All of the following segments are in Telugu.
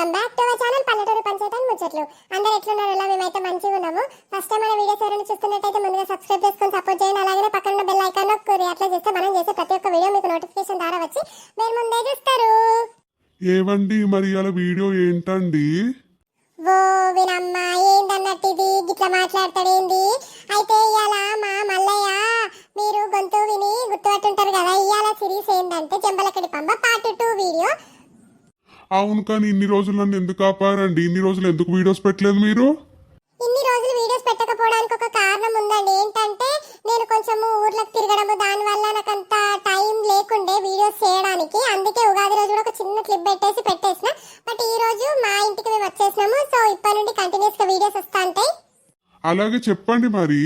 Welcome back to our channel పల్లెటూరు పంచాయతీ అండ్ ముచ్చట్లు. అందరూ ఎట్లున్నారు? ఇలా మేమైతే మంచిగా ఉన్నాము. ఫస్ట్ టైం మన వీడియోస్ ఎవరైనా చూస్తున్నట్టయితే ముందుగా సబ్స్క్రైబ్ చేసుకొని సపోర్ట్ చేయండి. అలాగే పక్కన ఉన్న బెల్ ఐకాన్ నొక్కండి. అట్లా చేస్తే మనం చేసే ప్రతి ఒక్క వీడియో మీకు నోటిఫికేషన్ ద్వారా వచ్చి మీరు ముందే చూస్తారు. ఏవండి మరి అలా వీడియో ఏంటండి? ఓ వినమ్మ, ఏందన్నట్టు ఇది గిట్లా మాట్లాడతాడేంది? అయితే ఇవాళ మా మల్లయ్య మీరు గొంతు విని గుర్తుపట్టుంటారు కదా, ఇవాళ సిరీస్ ఏంటంటే జంబలకడి పంబ పార్ట్ 2 వీడియో. అవును, కానీ ఇన్ని రోజులు నన్ను ఎందుకు ఆపారండి? ఇన్ని రోజులు ఎందుకు వీడియోస్ పెట్టలేదు మీరు? ఇన్ని రోజులు వీడియోస్ పెట్టకపోవడానికి ఒక కారణం ఉందండి. ఏంటంటే నేను కొంచెము ఊర్లకు తిరగడము, దానివల్ల నాకు అంత టైం లేకుండే వీడియోస్ చేయడానికి. అందుకే ఉగాది రోజు కూడా ఒక చిన్న క్లిప్ పెట్టేసిన. బట్ ఈ రోజు మా ఇంటికి మేము వచ్చేసినాము. సో ఇప్పటి నుండి కంటిన్యూస్ గా వీడియోస్ వస్తా ఉంటాయి. అలాగే చెప్పండి మరి.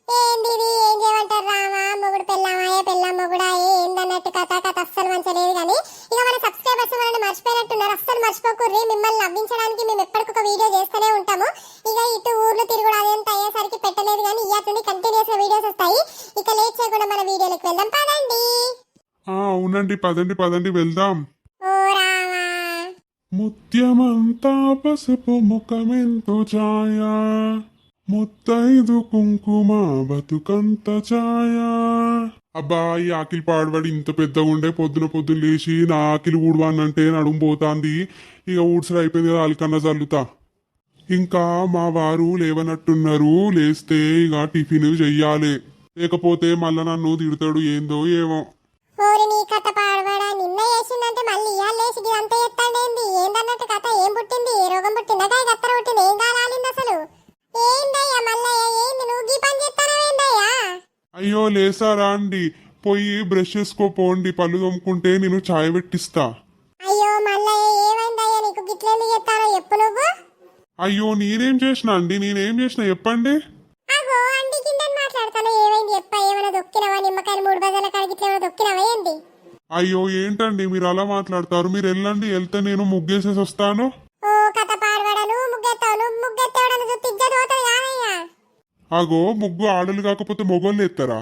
ఏంది ఇది? ఏం చేయమంటారు? రామా మొగుడు పెళ్ళామాయే, పెళ్ళాం మొగుడా, ఏందన్నట్టు కథ అస్సలు మంచిగా లేదు. కానీ ఇక మన సబ్స్క్రైబర్స్ మనల్ని మర్చిపోయినట్టున్నారు. అస్సలు మర్చిపోకుర్రి. మిమ్మల్ని నవ్వించడానికి మేము ఎప్పటికొక వీడియో చేస్తూనే ఉంటాము. ఇక ఇటు ఊర్లు తిరుగుడు అదంతా అయ్యేసరికి పెట్టలేదు, కానీ ఇయ్యాటి నుండి కంటిన్యూస్ గా వీడియోస్ వస్తాయి. ఇక లేట్ చేయకుండా మన వీడియోలకు వెళ్దాం పదండి. అవునండి, పదండి పదండి వెళ్దాం. ఓ రామా, ముత్యమంతా పసుపు ముఖమెంతో ఛాయ, ముత్తైదు కుంకుమ బతుకంత ఛాయ. అబ్బా, ఈ ఆకిలి పాడబడి ఇంత పెద్దగా ఉండే పొద్దున లేచి నా ఆకిలి ఊడవానంటే నడుము పోతాంది. ఇక ఊడ్సలు అయిపోయింది కదా, అలికన్నా చల్లుతా. ఇంకా మా వారు లేవనట్టున్నారు. లేస్తే ఇక టిఫిన్ చెయ్యాలి, లేకపోతే మళ్ళా నన్ను తిడతాడు ఏందో ఏమో. ఓరి నీ కథ పాడబడా, నిన్న చేసిందంటే మళ్ళీ ఇవాళ లేచి ఇదంతా ఎత్తాడేంది? ఏందన్నట్టు కథ? ఏం పుట్టింది? ఏ రోగం పుట్టిందా? గాయ గత్తర పుట్టింది? ఏం కాలాలింది అసలు? ఏందయ్యా మల్లయ్య, ఏంది నువ్వు గీ పని చేస్తానవేందయ్యా? అయ్యో లేసారా అండి, పోయి బ్రష్ చేసుకోపోండి, పళ్ళు తోముకుంటే నేను చాయ్ పెట్టిస్తా. అయ్యో మల్లయ్య, ఏమైందయ్యా నీకు? గిట్లెందుకు చెప్తానో చెప్పు నువ్వు. అయ్యో నేనేం చేసిన అండి? చెప్పండి. అగో అండి కింద మాట్లాడతాను. ఏమైంది చెప్ప? ఏమైనా దొక్కినవా? నిమ్మకాయలు 3 బజార్ల కాడికి ఇట్లా ఏమైనా దొక్కినవా ఏంది? అయ్యో ఏంటండి మీరు అలా మాట్లాడతారు? మీరు వెళ్ళండి, వెళ్తే నేను ముగ్గేసేసి వస్తాను. ఓ కథ పాడబడను, ముగ్గెత్తావు. నువ్వు ముగ్గెత్తేవడను చూస్తే ఇజ్జత్ పోతుంది కాదయ్యా. అగో ముగ్గు ఆడలు కాకపోతే మొగోళ్ళు ఎత్తారా?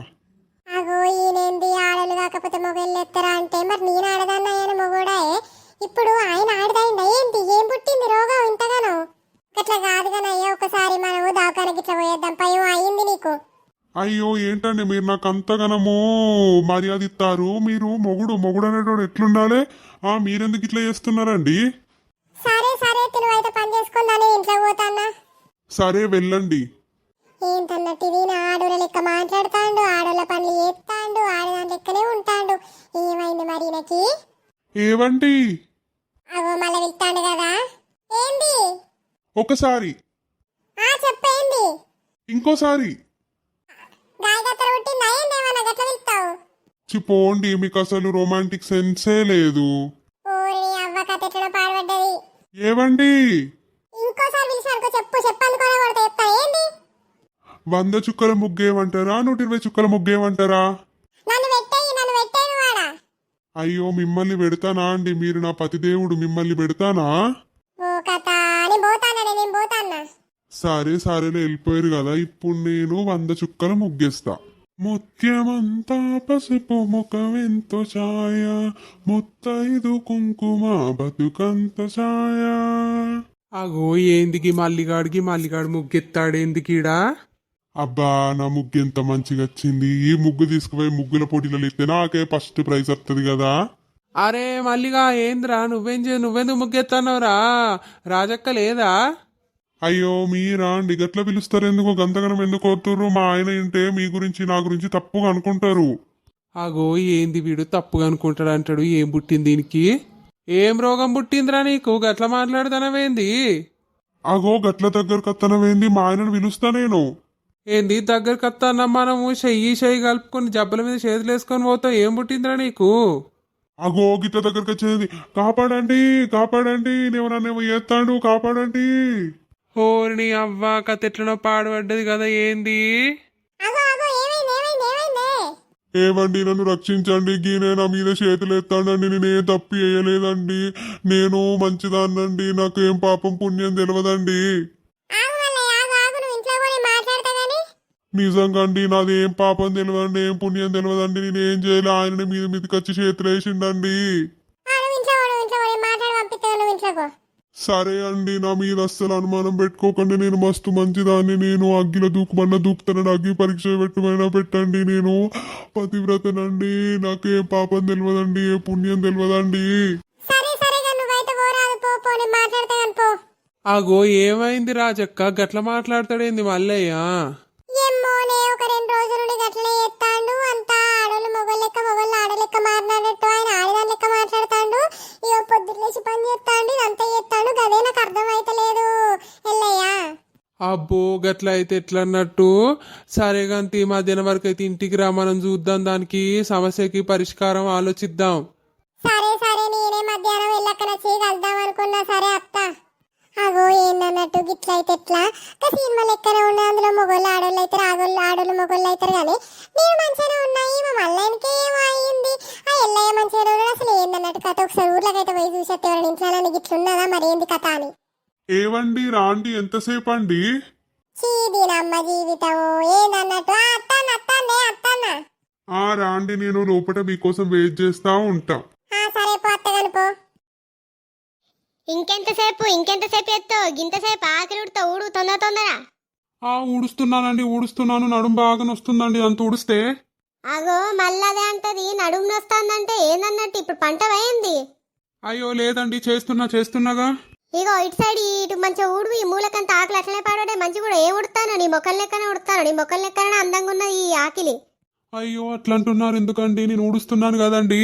అగో ఈయనేంది ఆడలు కాకపోతే మొగళ్ళు ఎత్తరా అంటే, మరి నేను ఆడదాన్నయ్యాను మొగోడాయే. ఇప్పుడు ఆయన ఆడదైందా ఏంటి? ఏం పుట్టింది రోగం ఇంతగానో? అట్లా కాదు కానయ్యా, ఒకసారి మనము దవాఖానకి ఇట్లా పోయేద్దాం. పయ్యం అయింది నీకు. అయ్యో ఏంటండి మీరు నాకు అంతగానము మర్యాద ఇస్తారు? మీరు మొగుడు అనేటోడు ఎట్లుండాలి? మీరెందుకు ఇట్లా చేస్తున్నారండి? సరే సరే, నువ్వైతే పని చేసుకుందాని ఇంట్లో పోతాన్నా. సరే వెళ్ళండి. ఏంటన్నట్టు ఈయన ఆడోళ్ళ లెక్క మాట్లాడుతాండు, ఆడోళ్ళ పనులు చేస్తాండు, ఆడదాని లెక్కనే ఉంటాండు. ఏమైంది మరి ఈయనకి? ఏవండి? అగో మళ్ళీ వెళ్తాండు కదా. ఏంది? ఒకసారి, చెప్పేంది? ఇంకోసారి. గాయగత్తర పుట్టిందా ఏంది? ఏమన్నా గట్ల వెళ్తావు? పోండి, మీకు అసలు రొమాంటిక్ సెన్సే లేదు. ఓరి అవ్వ, కథ ఎట్లా పాడబడ్డది. ఏవండి? ఇంకోసారి పిలిచానుకో చెప్పందుకోనే కొడతా. చెప్తా ఏంది? 100 చుక్కల ముగ్గేమంటారా, 120 చుక్కల ముగ్గేమంటారా? నన్ను పెట్టేయి వాడా. అయ్యో మిమ్మల్ని పెడతానా అండి? మీరు నా పతిదేవుడు, మిమ్మల్ని పెడతానా? ఓ కథ, నేను పోతాన్నా. సరేలే, వెళ్ళిపోయారు కదా. ఇప్పుడు నేను 100 చుక్కల ముగ్గేస్తా. ముత్యమంతా పసుపు ముఖమెంతో ఛాయ, ముత్తైదు కుంకుమ బతుకంత ఛాయ. అగో ఏందికి మల్లిగాడు ముగ్గెత్తాడేందికీడా? అబ్బా, నా ముగ్గు ఎంత మంచిగా వచ్చింది. ఈ ముగ్గు తీసుకుపోయి ముగ్గుల పోటీలలో ఇస్తే నాకే ఫస్ట్ ప్రైజ్ వస్తుంది కదా. అరే మల్లిగా, ఏంద్రా నువ్వెందుకు ముగ్గెత్తానవరా? రాజక్క లేదా? అయ్యో మీరా అండి, గట్ల పిలుస్తారు ఎందుకు? గంతగనం ఎందుకు కోరుతుర్రు? మా ఆయన ఇంటే మీ గురించి నా గురించి తప్పుగా అనుకుంటారు. అగో ఏంది వీడు తప్పుగా అనుకుంటాడు అంటాడు? ఏం పుట్టింది దీనికి? ఏం రోగం పుట్టిందిరా నీకు? గట్ల మాట్లాడతానవేంది? అగో గట్ల దగ్గర కత్తనవేంది? మా ఆయనను పిలుస్తా నేను. ఏంది దగ్గరకు వస్తానా? మనము చెయ్యి కలుపుకొని జబ్బల మీద చేతులు వేసుకొని పోతావు. ఏం పుట్టిందిరా నీకు? అగో గిట్ల దగ్గరకు వచ్చేది. కాపాడండి నేనేమో చేస్తాడు, కాపాడండి. ఓరిని అవ్వ, కథ ఎట్లనో పాడుపడ్డది కదా. ఏంది? ఏమండి నన్ను రక్షించండి, గీనే నా మీద చేతులు ఎత్తాడండి. నేనేం తప్పు చేయలేదండి, నేను మంచిదాన్నండి, నాకు ఏం పాపం పుణ్యం తెలియదండి. నిజంగా అండి, నాది ఏం పాపం తెలియదండి, ఏం పుణ్యం తెలియదండి, నేనేం చేయలే. ఆయన మీదకి వచ్చి చేతులు వేసిండండి. సరే అండి, నా మీద అస్సలు అనుమానం పెట్టుకోకండి. నేను మస్తు మంచిదాన్ని. నేను అగ్గిలో దూకుమన్నా దూకుతానండి. అగ్గి పరీక్ష పెట్టమైనా పెట్టండి. నేను పతివ్రతనండి. నాకేం పాపం తెలియదండి, ఏ పుణ్యం తెలియదండి. సరే సరేగా నువ్వైతే పోరాదు, పో పో, నేను మాట్లాడతా కానీ పో. అగో ఏమైంది రాజక్క గట్ల మాట్లాడతాడేంది మల్లయ్య? ఏమోనే, ఒక 2 రోజుల నుండి గట్లనే చేస్తాడు. అంతా ఆడోళ్ళు మొగోళ్ళు లెక్క, మొగోళ్ళు ఆడలెక్క మాట్లాడట్టు, ఆయన ఆడదాని లెక్క మాట్లాడతాడు. ఇక పొద్దులేసి పని చేస్తాడు, ఇదంతా చేస్తాడు. గదే నాకు అర్థం అయితలేదు ఎల్లయ్య. అబ్బో గట్ల అయితే ఎట్లా అన్నట్టు? సరే గంతి మధ్యాహ్నం వరకు అయితే ఇంటికి రా, మనం చూద్దాం, దానికి సమస్యకి పరిష్కారం ఆలోచిద్దాం. సరే సరే, నేనే మధ్యాహ్నం వెళ్ళక్కన కలుద్దాం అనుకున్నా. సరే అత్త. అగో ఏందన్నట్టు గిట్లయితే ఎట్లా? సినిమా లెక్కనే ఉన్నాయి, అందులో మొగోళ్ళు ఆడోళ్ళు అయితే ఆడోళ్ళు మొగోళ్ళు అవుతారు. కానీ నేను మంచిగానే ఉన్నాయి. మా మల్లయ్యకి ఏమో అయ్యింది, ఆ ఎల్లయ్య మంచిగానే ఉన్నాడు. అసలు ఏందన్నట్టు కథ? ఒకసారి ఊర్లోకైతే పోయి చూసేస్తే ఎవరైనా ఇంట్లో గిట్లున్నదా, మరి ఏంది కథ అని. ఏవండి రాండి, ఎంతసేపు అండి? దీనమ్మ జీవితం ఏందన్నట్టు? అత్తాన్న అత్తాన్నే అత్తాన్న. రాండి, నేను లోపల మీకోసం వెయిట్ చేస్తా ఉంటా. సరే పో అత్తగాని పో. ఇంకెంతసేపు ఎత్తో గింతసేపు ఆకలి ఉడుతా ఊడు తొందర ఊడుస్తున్నానండి, ఊడుస్తున్నాను. నడుం బాగా నొస్తుందండి అంత ఊడిస్తే. అగో మళ్ళదే అంటది నడుము నొస్తాందంటే ఏందన్నట్టు? ఇప్పుడు పంట పోయింది. అయ్యో లేదండి, చేస్తున్నాగా. ఇగో ఇటు సైడ్ ఇటు మంచిగా ఊడు. ఈ మూలకంత ఆకలి అట్లనే పాడే మంచి కూడా ఏం ఉడతాను, నీ మొక్కల లెక్కనే ఉడతాను. నీ మొక్కల లెక్కనే అందంగా ఉన్నది ఈ ఆకిలి. అయ్యో అట్లా అంటున్నారు ఎందుకండి? నేను ఊడుస్తున్నాను కదండి.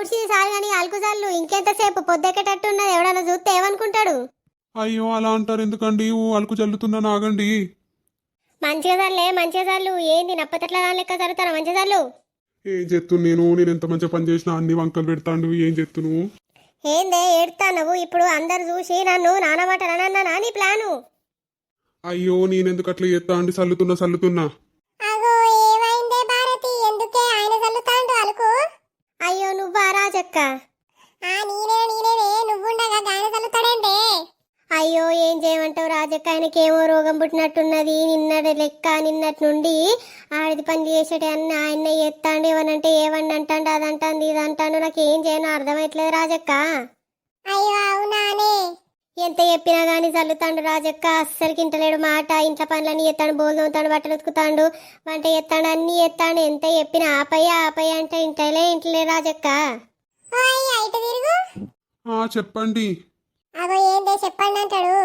ఊడ్చి సాలు గాని అలుకుజల్లు. ఇంకెంతసేపు పొద్దెక్కేటట్టున్నది, ఎవడన్నా చూస్తే ఏమనుకుంటాడు? అయ్యో అలా అంటారు ఎందుకండి? అలుకు చల్లుతున్నాను, ఆగండి. మంచిగా చల్లు. ఏంది నప్పతట్ల దాని లెక్క చల్లుతాను, మంచిగా చల్లు. ఏం చెప్తున్నా నేను ఎంత మంచిగా పని చేసినా అన్ని వంకలు పెడతాండు. ఏం చెప్తును? ఏందే ఏడుతా నువ్వు? ఇప్పుడు అందరు చూసి నన్ను నానబట్టనన్నా నీ ప్లాను? అయ్యో నేనెందుకు అట్లా చేస్తా అండి? చల్లుతున్నా. అగో ఏమైందే భారతి, ఎందుకే ఆయన చల్లుతాండు అలుకు? అయ్యో నువ్వా రాజక్క? నేనే నువ్వుండగా గాయన చల్లుతాడేంటే? అయ్యో ఏం చేయమంటావు రాజక్క, ఆయనకేమో రోగం పుట్టినట్టున్నది. నిన్నటి నుండి ఆడిది పని చేసేటి అన్ని ఆయన ఎత్తాండు. ఏమనంటే ఏమన్నా అంటాడు, అది అంటాను ఇది అంటాను. నాకు ఏం చేయను అర్థమవుతలేదు రాజక్క. అయ్యో అవునానే. ఎంత చెప్పినా గానీ చల్లుతాండు రాజక్క, అస్సలకి ఇంటలేడు మాట. ఇంట్లో పనులన్నీ ఎత్తాడు, బోలు తోముతాడు, బట్టలు ఉతుకుతాడు, వంట ఎత్తాడు, అన్ని ఎత్తాడు. ఎంత చెప్పినా ఆపయ్య అంటే ఇంటలే రాజక్క. ఇటు తిరుగు. చెప్పండి. అగో ఏందే చెప్పండి అంటాడు.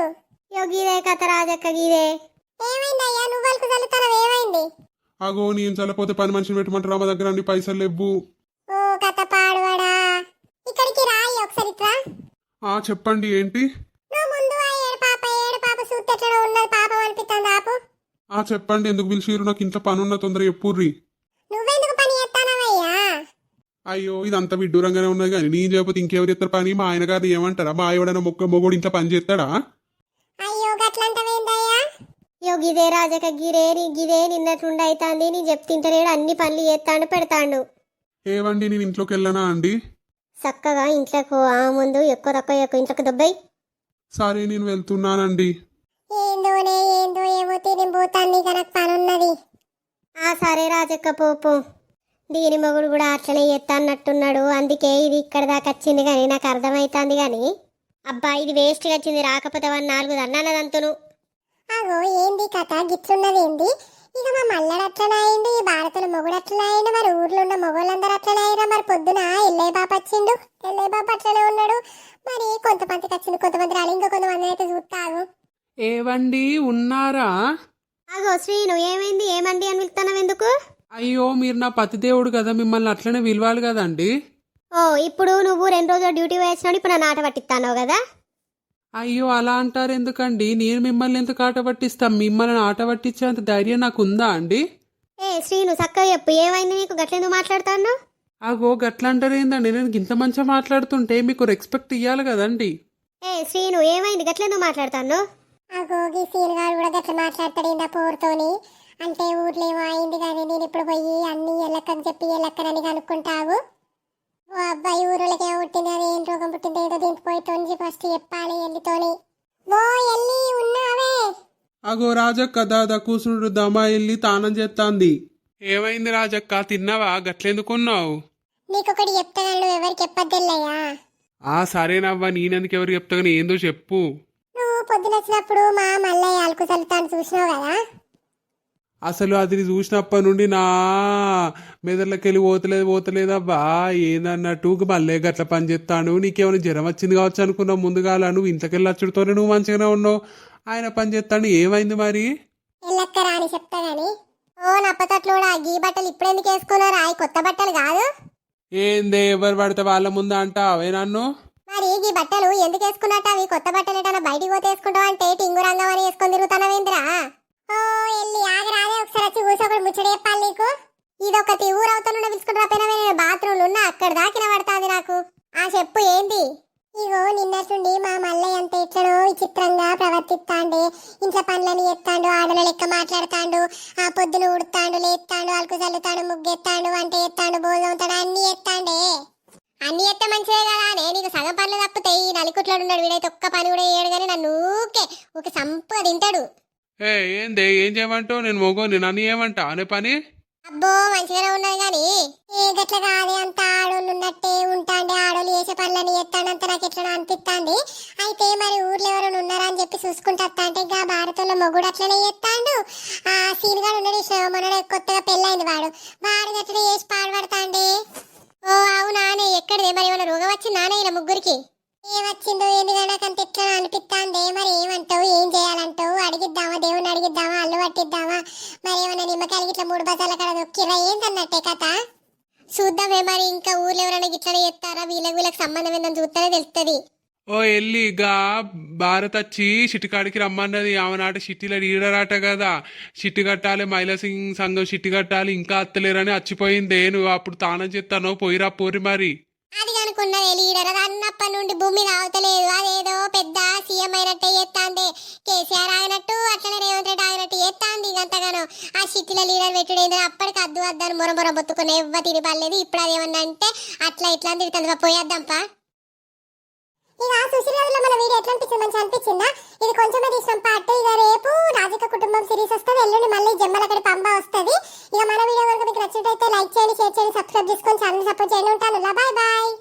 గీదే కథ రాజక్క, గీదే. ఏమైందయ్యా, నువ్వు అలుకు చల్లుతావు, ఏమైంది? అగో నేను చల్లపోతే పని మనిషిని పెట్టమంటారా? మా దగ్గర అన్ని పైసలు లేవు. ఓ కథ పాడువాడా, ఇక్కడికి రాయి ఒకసారి ఇట్రా. చెప్పండి ఏంటి? నువ్వు ముందు ఆ ఏడు పాప సూత్తెట్లా ఉన్నది, పాపం అనిపిస్తుంది ఆపు. చెప్పండి ఎందుకు పిలిచిరు? నాకు ఇంట్లో పని ఉన్న తొందర చెప్పుర్రి. నువ్వెందుకు పని చేస్తానవయ్యా? అయ్యో ఇదంతా విడ్డూరంగానే ఉన్నది కానీ నేను చేయకపోతే ఇంకెవరు చేస్తారు పని? మా ఆయన గారిని ఏమంటారా? మా ఎవడైనా మొగోడు ఇంట్లో పని చేస్తాడా? అయ్యో గట్లంటవేందయ్యా? గిదే రాజక్క, గిదే నిన్నట్లుండి అవుతాంది. నీ చెప్తింటలేడు, అన్ని పనులు చేస్తాడు పెడతాడు. ఏవండి నేను ఇంట్లోకి వెళ్ళనా అండి? చక్కగా ఇంట్లోకి ముందు ఎక్కువ తక్కువ ఇంట్లోకి దొబ్బాయి. సరే నేను వెళ్తున్నానండి. ఏందో ఏమో తిరిగిపోతాను, ఇక నాకు పని ఉన్నది. సరే రాజక్క పోపు. దీని మొగుడు కూడా అట్లనే ఎత్తన్నట్టున్నాడు, అందుకే ఇది ఇక్కడ దాకా వచ్చింది. కానీ నాకు అర్థమవుతుంది కానీ అబ్బా ఇది వేస్ట్గా వచ్చింది. రాకపోతే 4 దన్నానదంతును. అగో ఏంది కథ గిట్లున్నదేంది? ఇక మా మల్లడు అట్లనే అయింది, ఈ భారతుల మొగుడు అట్లనే అయిండు, మరి ఊర్లో ఉన్న మొగోళ్ళందరూ అట్లనే అయినా. మరి పొద్దున ఎల్లయ్య బాబు వచ్చిండు, ఎల్లయ్య బాబు అట్లనే ఉన్నాడు. మరి కొంతమందికి వచ్చింది, కొంతమంది రాలి, ఇంకా కొంతమంది అయితే చూస్తాగు. ఏవండి ఉన్నారా? అగో శ్రీను ఏమైంది? ఏమండి అని పిలుస్తున్నావు ఎందుకు? అయ్యో మీరు నా పతిదేవుడు కదా, మిమ్మల్ని అట్లనే పిలవాలి కదండి. ఇప్పుడు నువ్వు 2 రోజులు డ్యూటీ వేసినాడు, ఇప్పుడు నన్ను ఆట పట్టిస్తాను కదా? అయ్యో అలా అంటారు ఎందుకండి? నేను మిమ్మల్ని ఎందుకు ఆట పట్టిస్తాం? మిమ్మల్ని ఆట పట్టించేంత ధైర్యం నాకు ఉందా అండి? శ్రీను చక్కగా చెప్పు, ఏమైంది నీకు? గట్లెందుకు మాట్లాడుతాను? అగో గట్లంటారు ఏందండి? నేను ఇంత మంచిగా మాట్లాడుతుంటే మీకు రెస్పెక్ట్ ఇవ్వాలి కదండి. శ్రీను ఏమైంది? గట్లెందుకు మాట్లాడుతాను? అగో ఈ సీన్ గారు కూడా గట్ల మాట్లాడతాడు ఇందా పోరుతోని. అంటే ఊర్లో ఏమో అయింది కానీ నేను ఇప్పుడు పోయి అన్ని ఎల్లక్కని చెప్పి ఎల్లక్కనని కనుక్కుంటావు. ఓ అబ్బాయి ఊరులకి ఏమో పుట్టింది, అది ఏం రోగం పుట్టింది, ఏదో దీనికి పోయి తొంజి ఫస్ట్ చెప్పాలి ఎల్లితోని. ఓ ఎల్లి ఉన్నావే? అగో రాజక్క దాదా కూసుడు దమా వెళ్ళి తానం చేస్తాంది. ఏమైంది రాజక్క, తిన్నావా? గట్లెందుకున్నావు? నీకొకటి చెప్తాను, ఎవరికి చెప్పద్దెల్లయ్యా. సరేనవ్వా, నేనెందుకు ఎవరు చెప్తా కానీ ఏందో చెప్పు. నువ్వు పొద్దున వచ్చినప్పుడు మా మల్లయ్య అలుకు చల్లుతాను చూసినావు కదా. అసలు అది చూసినప్పటి నుండి నా మెదడులోకి వెళ్ళి పోతలేదబ్బా. ఏందన్నట్టు మళ్ళీ గట్ల పని చేస్తాను. నీకేమైనా జ్వరం వచ్చింది కావచ్చు అనుకున్నావు ముందుగాల. నువ్వు ఇంతకెళ్ళి వచ్చుడుతోనే నువ్వు మంచిగానే ఉన్నావు. ఆయన పని చేస్తాను. ఏమైంది మరి? ఎల్లక్కరా అని చెప్తా గాని. ఓ నప్పతట్లోడా, గీ బట్టలు ఇప్పుడు ఎందుకు వేసుకున్నారా? అవి కొత్త బట్టలు కాదు. ఏందే ఎవరు పడితే వాళ్ళ ముందు అంటావే నన్ను? మరి ఈ బట్టలు ఎందుకు వేసుకున్నట్టు? అవి కొత్త బట్టలు ఏటన్నా బయటికి పోతే వేసుకుంటావు అంటే టింగు రంగం అని వేసుకొని తిరుగుతానవేంద్రా? ఓ ఎల్లి ఆగరాదే, ఒకసారి వచ్చి కూర్చోకూడదు, ముచ్చట చెప్పాలి నీకు. ఇదొకటి ఊరవుతాను పిలుచుకుని రాపోయినవే. నేను బాత్రూమ్లు ఉన్నా అక్కడ దాకిన పడుతుంది నాకు. ఆ చెప్పు ఏంది? ఇగో నిన్నట్టుండి మా మల్లయ్య అంత ఎట్లనో విచిత్రంగా ప్రవర్తిస్తాండే. ఇంట్లో పనులని ఎత్తాడు, ఆడల లెక్క మాట్లాడతాడు, ఆ పొద్దున ఉడతాడు, లేస్తాడు, అలుకు చల్లుతాడు, ముగ్గెత్తాడు, వంట ఎత్తాడు, భోజనం అన్ని ఎత్తాండే. అన్ని ఎత్తే మంచిదే కదా అనే, నీకు సగం పనులు తప్పుతాయి. ఈ నలికుట్లో ఉన్నాడు వీడైతే ఒక్క పని కూడా చేయడు కానీ నన్ను ఊకే సంపుగా తింటాడు. ఏందే ఏం చేయమంటావు? నేను మొగోని, నన్ను ఏమంటా అనే పని? అబ్బో మంచిగానే ఉన్నది కానీ ఏ గట్ల కాదే, అంత ఆడోళ్ళు ఉన్నట్టే ఉంటాండి. ఆడోళ్ళు చేసే పనులని ఎత్తాడంత నాకు ఎట్లా అనిపిస్తాండి. అయితే మరి ఊర్లో ఎవరైనా ఉన్నారా అని చెప్పి చూసుకుంటా అంటే ఇంకా భారతంలో మొగుడు అట్లనే చేస్తాడు. ఆ సీన్గాడు ఉన్నాడు, మొన్న కొత్తగా పెళ్ళైంది, వాడు గట్లనే చేసి పాడుపడతాండి. ఓ అవునానే, ఎక్కడిదే మరి? ఏమైనా రోగం వచ్చిందానే ఇలా ముగ్గురికి? ఏమొచ్చిందో ఏందిగా నాకు అంత ఎట్లా అనిపిస్తాండే. మరి ఏమంటావు? ఏం చేయాలంటావు? అడిగిద్దామా? దేవుని అడిగిద్దామా? అల్లు పట్టిద్దామా? మరి ఏమన్నా నిమ్మకాయలకి ఇట్లా 3 బజార్ల కాడ దొక్కిరా ఏంటన్నట్టే కథ. చూద్దామే మరి. ఇంకా ఊర్లో ఎవరైనా గిట్లనే చెప్తారా? వీళ్ళకి సంబంధం ఏందని చూస్తేనే తెలుస్తుంది. ఓ ఎల్లిగా భారత్ వచ్చి చిట్టికాడికి రమ్మన్నది. ఆమెనాట చిట్టిలో ఈడరాట కదా, చిట్టి కట్టాలి, మహిళా సంఘం చిట్టి కట్టాలి, ఇంకా అత్తలేరని వచ్చిపోయిందే. నువ్వు అప్పుడు తానం చేస్తానో పోయిరా పోరి మరి. అది అనుకున్నది లీడర్, అది అన్నప్పటి నుండి భూమి రావతలేదు. అదేదో పెద్ద సీఎం అయినట్టే చేస్తాంది. కేసీఆర్ ఆగినట్టు అట్లనే రేవంత్ రెడ్డి ఆగినట్టు చేస్తాంది. ఇంకంతగానో ఆ సిటీల లీడర్ పెట్టుడేందో అప్పటికి అద్దని మొరమొర బొత్తుకుని ఎవ్వ తిరిపలేదు. ఇప్పుడు అదేమన్నా అంటే అట్లా ఇట్లా తిరుగుతుంది. పోయేద్దాంపా. ఇక సుశీల్ రోజుల్లో మన వీడియో ఎట్లా అనిపించింది? మంచిగా అనిపించిందా? ఇది కొంచెమే తీసిన పార్ట్. ఇక రేపు రాజకీయ కుటుంబం సిరీస్ వస్తుంది, ఎల్లుండి మళ్ళీ జమ్మలకడి పంబ వస్తుంది. ఇక మన వీడియో కనుక మీకు నచ్చినట్లయితే లైక్ చేయండి, షేర్ చేయండి, సబ్స్క్రైబ్ చేసుకొని ఛానల్ సపోర్ట్ చేయండి. ఉంటాను, బాయ్ బాయ్.